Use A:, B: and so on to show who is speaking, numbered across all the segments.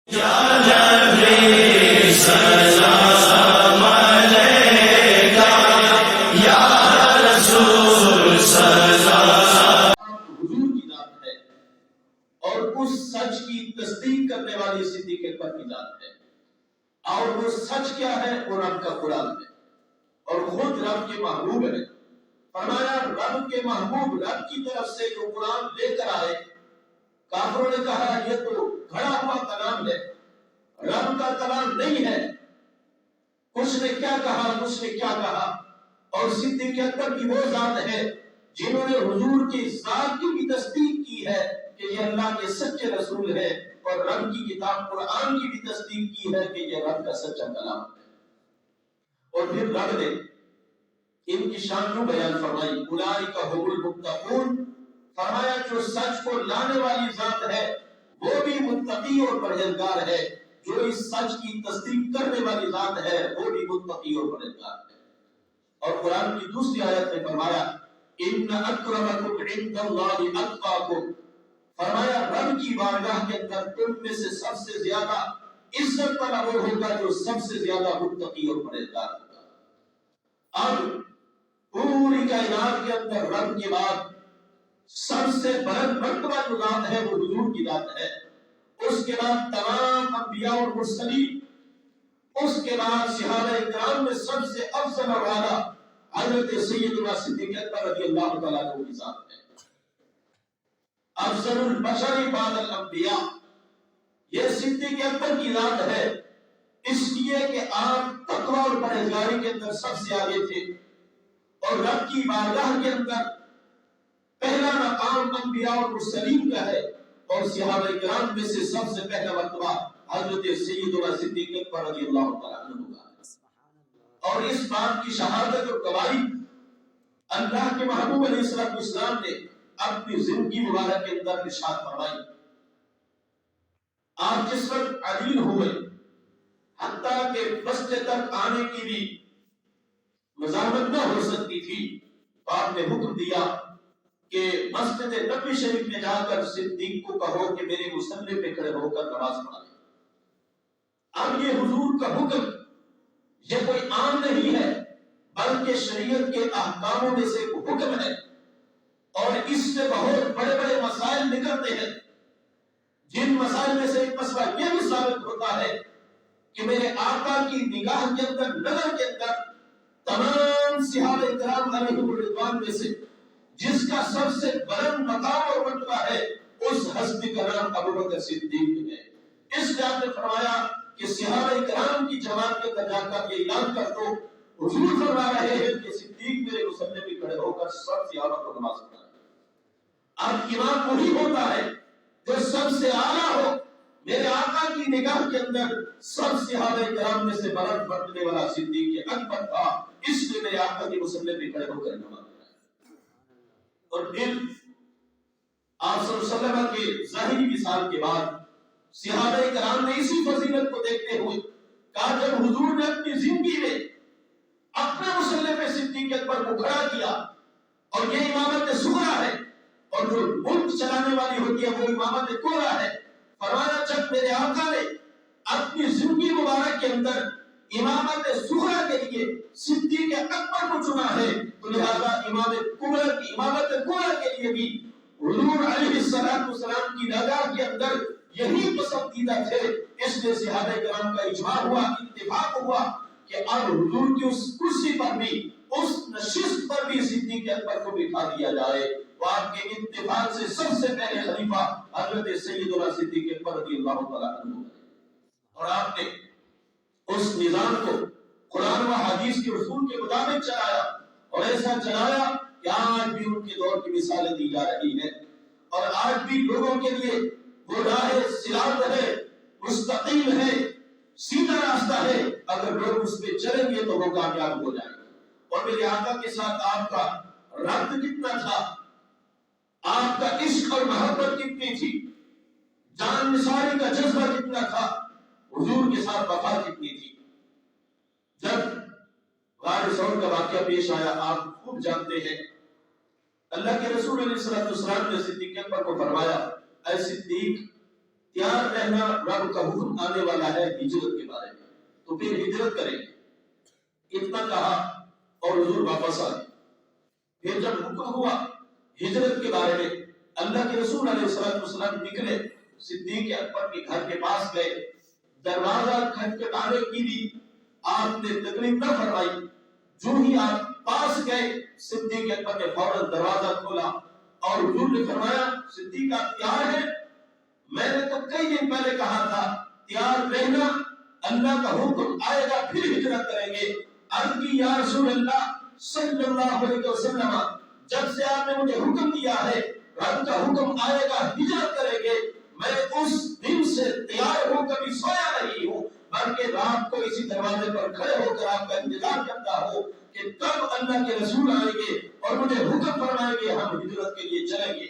A: اور اس سچ کی تصدیق کرنے والی صدیق اکبر کی ذات ہے. اور وہ سچ کیا ہے؟ وہ رب کا قرآن ہے اور خود رب کے محبوب ہے. فرمایا رب کے محبوب رب کی طرف سے جو قرآن لے کر آئے، کافروں نے کہا یہ تو گھڑا ہوا کلام ہے، رب کا کلام نہیں ہے. کچھ نے کیا کہا، کچھ نے کیا کہا. اور صدیق اکبر کی وہ ذات ہے جنہوں نے حضور کی ذات کی بھی تصدیق کی ہے کہ یہ اللہ کے سچے رسول ہے، اور رب کی کتاب قرآن کی بھی تصدیق کی ہے کہ یہ رب کا سچا کلام ہے. اور پھر رب نے ان کی شان کو بیان فرمائی، اولئک هم المتقون. فرمایا جو سچ کو لانے والی ذات ہے وہ بھی متقی اور پرہیزگار ہے، جو اس سچ کی تصدیق کرنے والی ذات ہے وہ بھی متقی اور پرہیزگار ہے. اور قرآن کی دوسری آیت میں فرمایا ان اکرمکم عند اللہ اتقاکم. فرمایا رب کی بارگاہ کے اندر تم میں سے سب سے زیادہ عزت والا وہ ہوگا جو سب سے زیادہ متقی اور پرہیزگار ہوگا. اب پوری کائنات کے اندر رب کے بعد سب سے بلند مرتبہ جو ذات ہے وہ حضور کی ذات ہے. اس کے بعد تمام انبیاء اور مرسلین، اس کے بعد صحابہ کرام میں سب سے افضل اور اعلیٰ حضرت سیدنا صدیق اکبر رضی اللہ تعالیٰ عنہ کی ذات ہے. افضل البشر بعد الانبیاء یہ صدیق اکبر کی ذات ہے، اس لیے کہ آپ تقوی اور پرہیزگاری کے اندر سب سے آگے تھے، اور رب کی بارگاہ کے اندر پہلا مقام انبیاء اور مرسلین کا ہے، اور صحابہ کرام میں سے سب سے پہلا مرتبہ حضرت سیدنا صدیق اکبر رضی اللہ تعالیٰ عنہ کا ہے. اور اس بات کی شہادت اور گواہی اللہ کے محبوب علیہ السلام نے اپنی زندگی مبارک کے اندر ارشاد فرمائی. آپ جس وقت علیل ہوئے، حتیٰ کہ مسجد تک آنے کی بھی مزاحمت نہ ہو سکتی تھی، آپ نے حکم دیا کہ مسجد نبوی شریف میں جا کر صدیق کو کہو کہ میرے مصلی پہ کھڑے ہو کر نماز پڑھائیں. اب یہ حضور کا حکم یہ کوئی عام نہیں ہے، بلکہ شریعت کے احکاموں میں سے ایک حکم ہے، اور اس سے بہت بڑے بڑے مسائل نکلتے ہیں. جن مسائل میں سے ایک مسئلہ یہ بھی ثابت ہوتا ہے کہ میرے آقا کی نگاہ کے اندر، نظر کے اندر تمام صحابہ کرام علیہم الرضوان میں سے جس کا سب سے بلند مقام اور مرتبہ ہے اس ہستی کا نام ابوبکر صدیق ہے. اس لیے آپ نے فرمایا کہ صحابہ کرام کی جماعت کے اندر جا کر یہ اعلان کر دو، حضور فرما رہے ہیں کہ صدیق میرے مصلی پہ کھڑے ہو کر سب صحابہ کو نماز پڑھائے. اب امام وہی ہوتا ہے جو سب سے اعلیٰ ہو. میرے آقا کی نگاہ کے اندر سب صحابہ کرام میں سے بلند مرتبے والا صدیق اکبر تھا، اس لیے میرے آقا کی مصلی پہ کھڑے ہو کر نماز پڑھائے. اور پھر آپ صلی اللہ علیہ وسلم کے ظاہری مثال کے بعد صحابہ کرام نے اسی فضیلت کو دیکھتے ہوئے کہا جب حضور نے اپنی زندگی میں اپنے مصلی پہ صدیق اکبر کو کھڑا کیا، اور یہ امامت صغریٰ ہے، اور جو ملک چلانے والی ہوتی ہے وہ امامت کبریٰ ہے. فرمایا جب میرے آقا نے اپنی زندگی مبارک کے اندر امامت صغریٰ کے لیے صدیق اکبر کو چنا ہے، تو لہذا امامت کبریٰ کے لیے بھی حضور علیہ السلام کی رضا کے اندر یہی پسندیدہ تھے. اس لیے صحابہ کرام کا اجماع ہوا، اتفاق ہوا کہ اب حضور کی اس کرسی پر بھی، اس نشست پر بھی صدیق اکبر کو بٹھا دیا جائے. وہ آپ کے اتفاق سے سب سے پہلے خلیفہ حضرت سیدنا صدیق اکبر رضی اللہ تعالیٰ عنہ، اور آپ نے اس نظام کو قرآن و حدیث کے اصول کے مطابق چلایا، اور ایسا چلایا کہ آج بھی ان کے دور کی مثالیں دی جا رہی ہیں. اور آج بھی لوگوں کے لیے وہ راہ صراط ہے، مستقیم ہے، سیدھا راستہ ہے. اگر لوگ اس پہ چلیں گے تو وہ کامیاب ہو جائیں گے. اور میرے آقا کے ساتھ آپ کا ربط کتنا تھا، آپ کا عشق اور محبت کتنی تھی، جان نثاری کا جذبہ کتنا تھا، حضور کے ساتھ وفا کتنی تھی. جب غار ثور کا واقعہ پیش آیا آپ خوب جانتے ہیں، اللہ کے رسول علیہ السلام نے صدیق اکبر کو فرمایا اے صدیق تیار رہنا رب کا حکم آنے والا ہے ہجرت کے بارے میں، تو پھر ہجرت کریں گے، اتنا کہا اور حضور واپس آ گئے۔ پھر جب حکم ہوا ہجرت کے بارے میں، اللہ کے رسول علیہ السلام نکلے، صدیق اکبر کے گھر کے پاس گئے، دروازہ کھٹکھٹانے کی بھی آپ نے تکلیف نہ فرمائی، جو ہی آپ پاس گئے صدیق اکبر نے فوراً دروازہ کھولا اور حضور نے فرمایا صدیق آپ تیار ہیں؟ میں نے تو کئی دن پہلے کہا تھا تیار رہنا، اللہ کا حکم آئے گا پھر ہجرت کریں گے۔ عرض کی یا رسول اللہ صلی اللہ علیہ وسلم، جب سے آپ نے مجھے حکم دیا ہے رب کا حکم آئے گا ہجرت کریں گے، میں اس دن سے تیار ہوں، کبھی سویا نہیں ہوں، بلکہ رات کو اسی دروازے پر کھڑے ہو کر آپ کا انتظار کرتا ہوں کہ کب اللہ کے رسول آئیں گے اور مجھے حکم فرمائیں گے ہم ہجرت کے لیے چلیں گے۔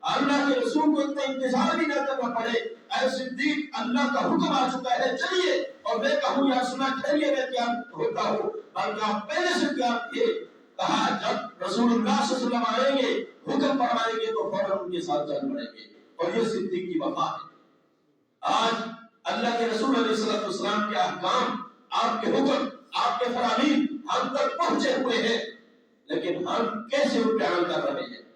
A: اللہ کے رسول کو اتنا انتظار بھی نہ کرنا پڑے، اے صدیق اللہ کا حکم آ چکا ہے چلیے، اور میں کہوں یا سنا ٹھہریے میں تیار ہوتا ہوں، بلکہ آپ پہلے سے تیار تھے۔ کہا جب رسول اللہ صلی اللہ علیہ وسلم آئیں گے حکم فرمائیں گے تو فوراً ان کے ساتھ چل پڑیں گے، اور یہ صدیق کی وفا ہے۔ آج اللہ کے رسول علیہ السلام کے احکام، آپ کے حکم، آپ کے فرامین ہم تک پہنچے ہوئے ہیں، لیکن ہم کیسے ان پہ عمل کر رہے ہیں؟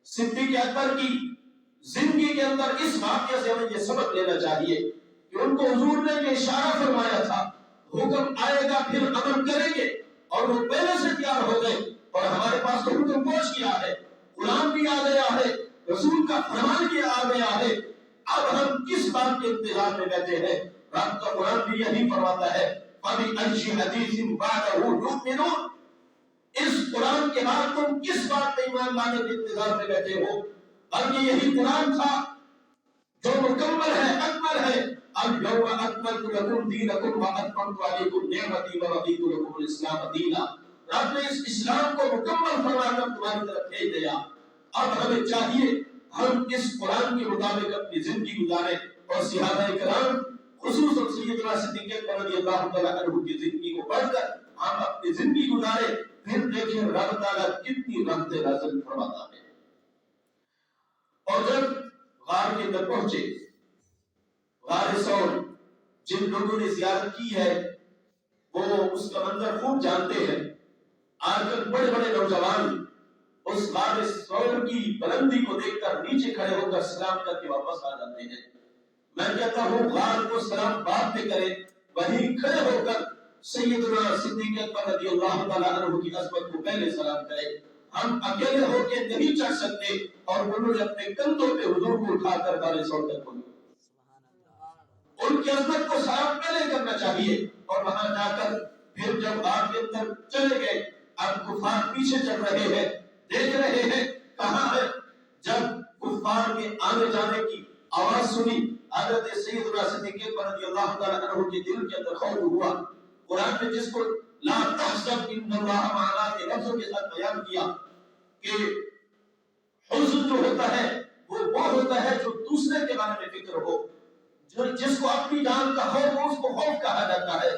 A: صدیق اکبر کی زندگی کے اندر اس واقعے سے ہمیں یہ سبق لینا چاہیے کہ ان کو حضور نے یہ اشارہ فرمایا تھا حکم آئے گا پھر عمل کریں گے، اور وہ پہلے سے تیار ہو گئے، اور ہمارے پاس تو حکم پہنچ گیا ہے، قرآن بھی آ گیا ہے، رسول کا فرمان بھی آ گیا ہے، اب ہم کس بات کے انتظار میں بیٹھے ہیں؟ رب کا قرآن بھی یہی فرماتا ہے فَبِأَيِّ حَدِيثٍ بَعْدَهُ يُؤْمِنُونَ، اس قرآن کے بعد تم کس بات پہ ایمان لانے کے انتظار میں بیٹھے ہو؟ بلکہ یہی قرآن تھا جو مکمل ہے، اکمل ہے، الْيَوْمَ أَكْمَلْتُ لَكُمْ دِينَكُمْ وَأَتْمَمْتُ عَلَيْكُمْ نِعْمَتِي وَرَضِيتُ لَكُمُ الْإِسْلَامَ دِينًا۔ رب نے اس اسلام کو مکمل فرما کر تمہاری طرف بھیج دیا۔ اب ہمیں چاہیے ہم اس قرآن کے مطابق اپنی زندگی گزاریں، اور صحابہ کرام خصوصاً سیدنا صدیق اکبر رضی اللہ تعالیٰ عنہ کی زندگی کو پڑھ کر ہم اپنی زندگی گزاریں، پھر دیکھیں رب تعالیٰ کتنی رحمتیں نازل فرماتا ہے۔ اور جب غار کے اندر پہنچے، غار ثور، جن لوگوں نے زیارت کی ہے وہ اس کا منظر خوب جانتے ہیں۔ آج کل بڑے بڑے نوجوان اس غار ثور کی بلندی کو دیکھ کر نیچے کھڑے ہو کر سلام کر کے واپس آ جاتے ہیں۔ میں کہتا ہوں غار کو سلام بعد میں کریں، وہیں کھڑے ہو کر سیدنا صدیق اکبر رضی اللہ تعالیٰ عنہ کی عظمت کو پہلے سلام کریں۔ ہم اکیلے ہو کے نہیں چڑھ سکتے، اور انہوں نے اپنے کندھوں پہ حضور کو اٹھا کر غار ثور تک پہنچے۔ ان کی عظمت کو سلام پہلے کرنا چاہیے، اور وہاں جا کر پھر جب غار کے اندر چلے گئے، اب کفار پیچھے چل رہے ہیں، دیکھ رہے ہیں کہاں ہے۔ جب کفار کے آنے جانے کی آواز سنی، حضرت سیدنا صدیق اکبر رضی اللہ تعالیٰ عنہ کے دل کے اندر خوف ہوا۔ قرآن نے جس کو لا تحزن ان اللہ معنا کے لفظوں کے ساتھ بیان کیا کہ حزن جو ہوتا ہے وہ ہوتا ہے جو دوسرے کے بارے میں فکر ہو، جو جس کو اپنی جان کا خوف ہو اس کو خوف کہا جاتا ہے۔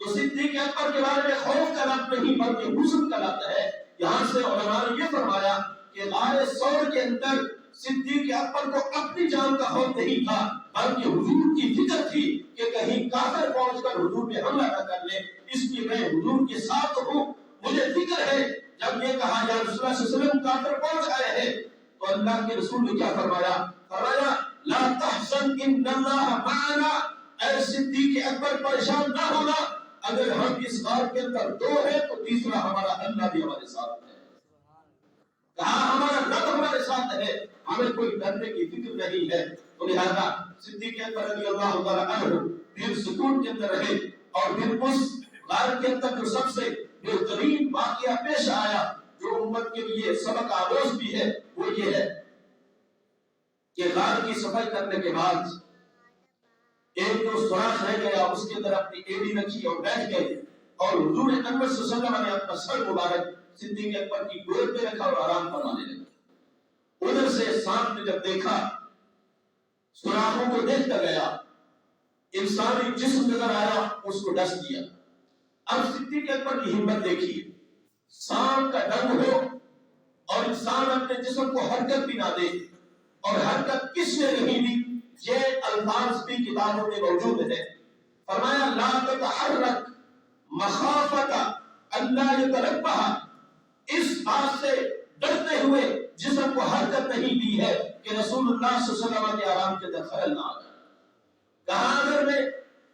A: تو صدیق اکبر کے بارے میں خوف کا لفظ نہیں بلکہ حزن کا لفظ ہے۔ یہاں سے علماء نے یہ فرمایا کہ غار ثور کے اندر صدیق اکبر کو اپنی جان کا خوف نہیں تھا، بلکہ حضور کی فکر تھی کہ کہیں کافر پہنچ کر حضور پہ حملہ نہ کر لے، اس لیے میں حضور کے ساتھ ہوں، مجھے فکر ہے۔ جب یہ کہا یا رسول اللہ صلی اللہ علیہ وسلم کافر پہنچ آئے ہیں، تو اللہ کے رسول نے کیا فرمایا؟ فرمایا لا تحزن ان اللہ معنا، اے صدیق اکبر پریشان نہ ہونا، اگر ہم اس غار کے اندر دو ہیں تو تیسرا ہمارا اللہ بھی ہمارے ساتھ ہے۔ کہا ہمارا رب ہمارے ساتھ ہے، ہمیں کوئی ڈرنے کی فکر نہیں ہے۔ تو لہذا صدیق اکبر رضی اللہ تعالیٰ عنہ پھر سکون کے اندر رہے، اور پھر اس غار کے اندر جو سب سے بہترین واقعہ پیش آیا جو امت کے لیے سبق آموز بھی ہے وہ یہ ہے کہ غار کی صفائی کرنے کے بعد ایک جو سوراخ رہ گیا اس کے اندر اپنی ایڑی رکھی اور بیٹھ گئے، اور حضور اکبر صلی اللہ علیہ وسلم نے اپنا سر مبارک صدیق اکبر کی گود پہ رکھا اور آرام فرمانے لگے۔ ادھر سے سانپ نے جب دیکھا، سوراخوں کو دیکھتا گیا، انسانی جسم نظر آیا، اس کو ڈس دیا۔ اب صدیق اکبر کی ہمت دیکھیے، سانپ کا ڈنگ ہو اور انسان اپنے جسم کو حرکت بھی نہ دے، اور حرکت کس نے نہیں دی؟ یہ الفاظ بھی کتابوں میں موجود ہے. فرمایا لا تتحرک مخافت اللہ یتربہ، اس بات سے ڈرتے ہوئے جسم کو حرکت نہیں دی ہے کہ رسول اللہ صلی اللہ علیہ وسلم کے آرام کے اندر خلل نہ آ جائے. کہا اگر میں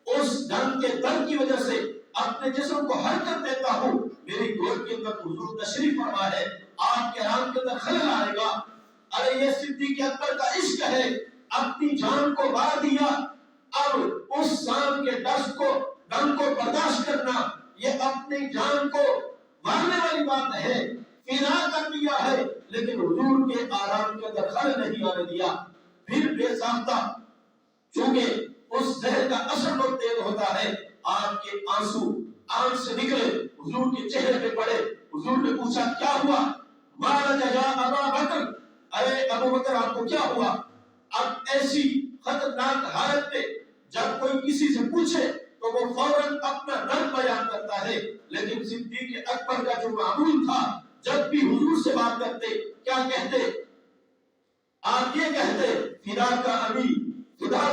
A: اس ڈنگ کے درد کی وجہ سے اپنے جسم کو حرکت دیتا ہوں، میری گود کے اندر حضور تشریف فرما ہے، آپ کے آرام کے اندر خلل آئے گا. ارے یہ صدیق اکبر کا عشق ہے، اپنی جان کو وار دیا. اب اس سام کے ڈنگ کو برداشت کرنا یہ اپنی جان کو مارنے والی بات ہے. فدا کر دیا ہے لیکن حضور کے آرام کے اندر خلل نہیں آنے دیا. پھر بے ساختہ چونکہ اس زہر کا اثر بہت تیز ہوتا ہے، آپ کے آنسو آنکھ سے نکلے، حضور کے چہرے پہ پڑے. حضور نے پوچھا کیا ہوا؟ مالک یا ابا بکر، اے ابو بکر آپ کو کیا ہوا؟ اب ایسی خطرناک حالت میں جب کوئی کسی سے پوچھے تو وہ فوراً اپنا درد بیان کرتا ہے. لیکن صدیق اکبر کا جو معمول تھا، جب بھی حضور سے بات کرتے کیا کہتے؟ آپ یہ کہتے فدا کا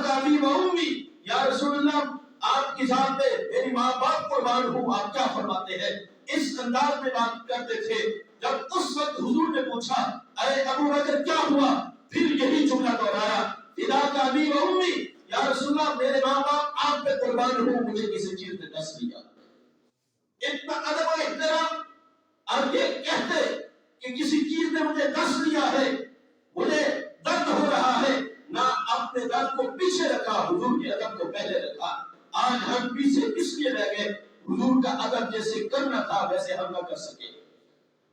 A: ابی و امی، یا رسول اللہ آپ کی ذات پہ میری ماں باپ قربان ہوں، آپ کیا فرماتے ہیں؟ اس انداز میں بات کرتے تھے. جب اس وقت حضور نے پوچھا اے ابو بکر کیا ہوا، پھر یہی جملہ دہرایا فدا کا ابی و امی، یا رسول اللہ میرے ماں باپ آپ پہ قربان ہوں، مجھے کسی چیز نے ڈس لیا. اتنا ادب و احترام. اور یہ کہتے کہ کسی چیز نے مجھے ڈس لیا ہے، مجھے درد ہو رہا ہے، نہ اپنے درد کو پیچھے رکھا، حضور کے ادب کو پہلے رکھا. آج ہم پیچھے اس لیے رہ گئے، حضور کا ادب جیسے کرنا تھا ویسے ہم نہ کر سکے،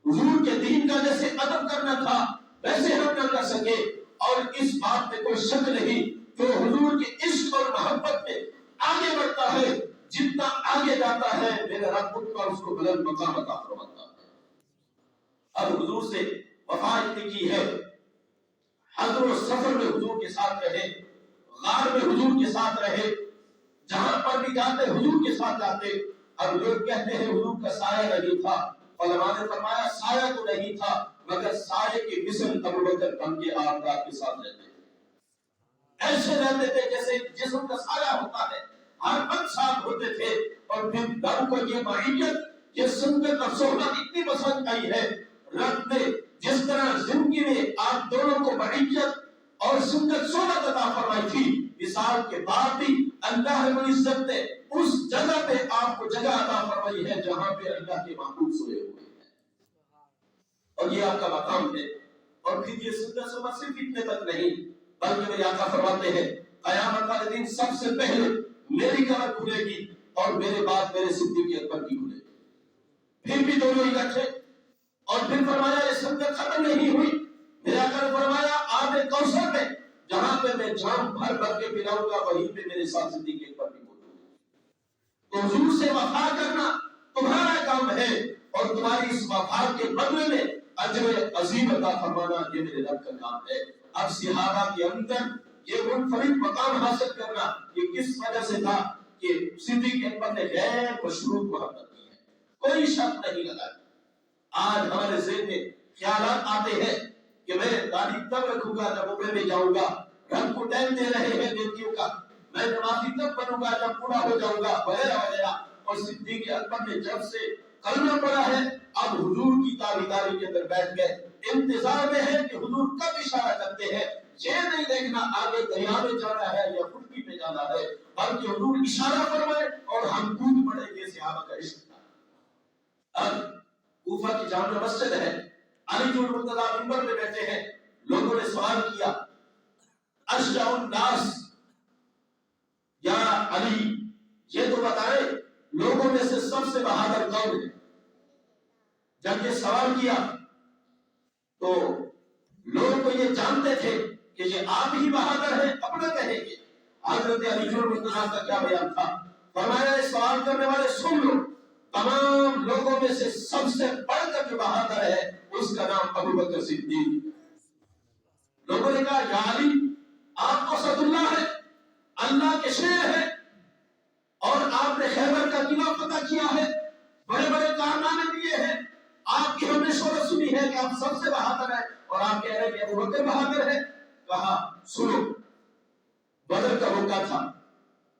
A: حضور کے دین کا جیسے ادب کرنا تھا ویسے ہم نہ کر سکے. اور اس بات میں کوئی شک نہیں، جو حضور کے عشق اور محبت میں آگے بڑھتا ہے، جتنا آگے جاتا ہے میرا رب اتنا اس کو بلند مقام عطا فرماتا ہے. اب حضور سے وفا اتنی کی ہے، حضر و سفر میں حضور کے ساتھ رہے، غار میں حضور کے ساتھ رہے، جہاں پر بھی جاتے حضور کے ساتھ جاتے. اب لوگ کہتے ہیں حضور کا سایہ نہیں تھا، علماء نے فرمایا سایہ تو نہیں تھا مگر سایہ کے مثل ابو بکر بن کے آپ کے ساتھ رہتے تھے. ایسے رہتے تھے جیسے جسم کا سایہ ہوتا ہے، ہر وقت ساتھ ہوتے تھے. اور پھر گھر کو یہ معیت، یہ سنت اور صحبت اتنی پسند آئی ہے، رب نے جس طرح زندگی میں آپ دونوں کو معیت اور سنت صحبت عطا فرمائی تھی، مثال کے بعد بھی اللہ رب العزت نے اس جگہ پہ آپ کو جگہ عطا فرمائی ہے جہاں پہ اللہ کے محبوب سوئے ہوئے ہیں، اور یہ آپ کا مقام ہے. اور پھر یہ سنت صحبت صرف اتنے تک نہیں بلکہ میرے آقا فرماتے ہیں قیامت والے دن سب سے پہلے میری قبر کھلے گی اور میرے بعد میرے صدیق اکبر کی کھلے گی. پھر بھی دونوں اکٹھے. اور پھر فرمایا یہ سنت ختم نہیں ہوئی. میرے آقا نے فرمایا آب کوثر میں جہاں پہ میں جام بھر بھر کے پلاؤں گا وہیں پہ میرے ساتھ صدیق اکبر بھی موجود ہے. تو حضور سے وفا کرنا تمہارا کام ہے، اور تمہاری اس وفا کے بدلے میں اجر عظیم عطا فرمانا یہ میرے رب کا کام ہے. اب صحابہ کے اندر یہ منفرد مقام حاصل کرنا یہ کس وجہ سے تھا کہ صدیق اکبر نے غیر مشروط محبت کی ہے، کوئی شک نہیں لگا. آج ہمارے ذہن میں خیالات آتے ہیں کہ میں داڑھی تب رکھوں گا جب عمرے میں جاؤں گا، رب کو ٹائم دے رہے ہیں بیٹیوں کا، میں نمازی تب بنوں گا جب بوڑھا ہو جاؤں گا، وغیرہ وغیرہ. اور صدیق اکبر نے جب سے کلمہ پڑھا ہے اب حضور کی تابعداری کے اندر بیٹھ گئے، انتظار میں ہے کہ حضور کب اشارہ کرتے ہیں. یہ نہیں دیکھنا آگے دریا میں جانا ہے یا خشکی پہ جانا ہے، بلکہ حضور اشارہ فرمائے اور ہم کود پڑے. یہ صحابہ کا عشق تھا. اب کوفہ کی جامع مسجد ہے، علی جو مرتضیٰ منبر پہ بیٹھے ہیں، لوگوں نے سوال کیا اشجع الناس یا علی، یہ تو بتائے لوگوں میں سے سب سے بہادر کون ہے. جب یہ سوال کیا تو لوگ تو یہ جانتے تھے کہ یہ آپ ہی بہادر ہیں، اپنا کہیں گے. حضرت علی جو مرتضیٰ کا کیا بیان تھا، فرمایا سوال کرنے والے سن لو، تمام لوگوں میں سے سب سے بڑھ کر جو بہادر ہے اس کا نام ابو بکر صدیق. لوگوں نے کہا یا علی آپ تو اسد اللہ ہے، اللہ کے شیر ہے، اور آپ نے خیبر کا قلعہ فتح کیا ہے، بڑے بڑے کارنامے کیے ہیں، آپ کی ہم نے شہرت سنی ہے کہ آپ سب سے بہادر ہیں، اور آپ کہہ رہے ہیں کہ ابو بکر بہادر ہے. کہا سنو لگا تھا،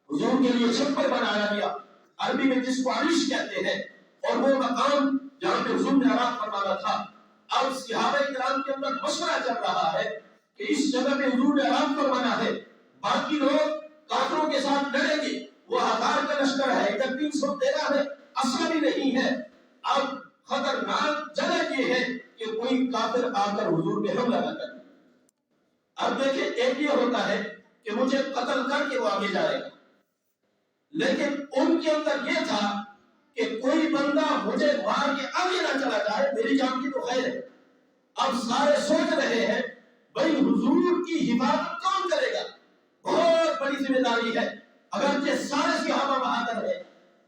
A: حضور کے لیے چھپر بنایا گیا، عربی میں جس کو عرش کہتے ہیں، اور وہ مقام جہاں پہ حضور نے آرام فرمانا تھا۔ اب صحابہ کرام کے اندر مشورہ چل رہا ہے کہ اس جگہ پہ حضور نے آرام فرمانا ہے، باقی لوگ کافروں کے ساتھ لڑیں گے، وہ ہزار کا لشکر ہے، ادھر 313 ہے، اسلحہ بھی نہیں ہے۔ اب خطرناک جگہ یہ ہے کہ کوئی کافر آ کر حضور پہ حملہ نہ کرے۔ اب دیکھیں، ایک یہ ہوتا ہے کہ مجھے قتل کر کے وہ آگے جائے گا، لیکن ان کے اندر یہ تھا کہ کوئی بندہ مجھے مار کے آگے نہ چلا جائے، میری جان کی تو خیر ہے۔ اب سارے سوچ رہے ہیں بھئی حضور کی حفاظت کون کرے گا؟ بہت بڑی ذمہ داری ہے۔ اگرچہ سارے صحابہ بہادر ہیں،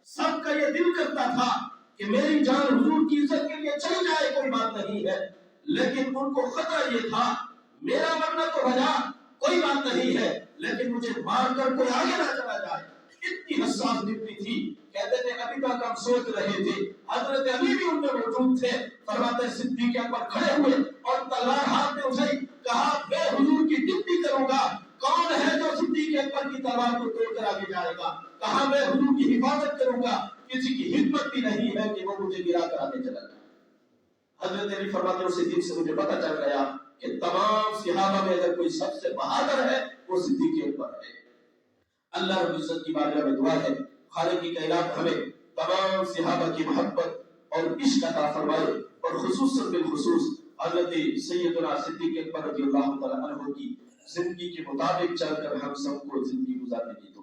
A: سب کا یہ دل کرتا تھا کہ میری جان حضور کی عزت کے لیے چلی جائے، کوئی بات نہیں ہے، لیکن ان کو خطرہ یہ تھا میرا مرنا تو بجا، کوئی بات نہیں ہے، لیکن مجھے مار کر کوئی آگے نہ چلا جائے۔ اتنی حساس دل تھی، کہتے تھے ابھی تک ہم سوچ رہے تھے، حضرت علی بھی ان میں موجود تھے، فرماتے صدیق اکبر کھڑے ہوئے اور تلوار ہاتھ میں اٹھائی، کہا میں حضور کی ڈپٹی کروں گا، کون ہے جو صدیق اکبر کی تلوار کو توڑ کر آگے جائے گا؟ کہا میں حضور کی حفاظت کروں گا، کسی کی ہمت بھی نہیں ہے کہ وہ مجھے گرا کر آگے چلا جائے۔ حضرت علی فرماتے ہیں اسی دن سے مجھے پتہ چل گیا کہ تمام صحابہ میں اگر کوئی سب سے بہادر ہے وہ صدیق اکبر ہے۔ اللہ رب العزت کی بارگاہ میں دعا ہے خالق کی کائنات ہمیں تمام صحابہ کی محبت اور عشق عطا فرمائے، اور خصوصاً بالخصوص حضرت سیدنا صدیق اکبر رضی اللہ تعالی عنہ کی زندگی کے مطابق چل کر ہم سب کو زندگی گزارنے کی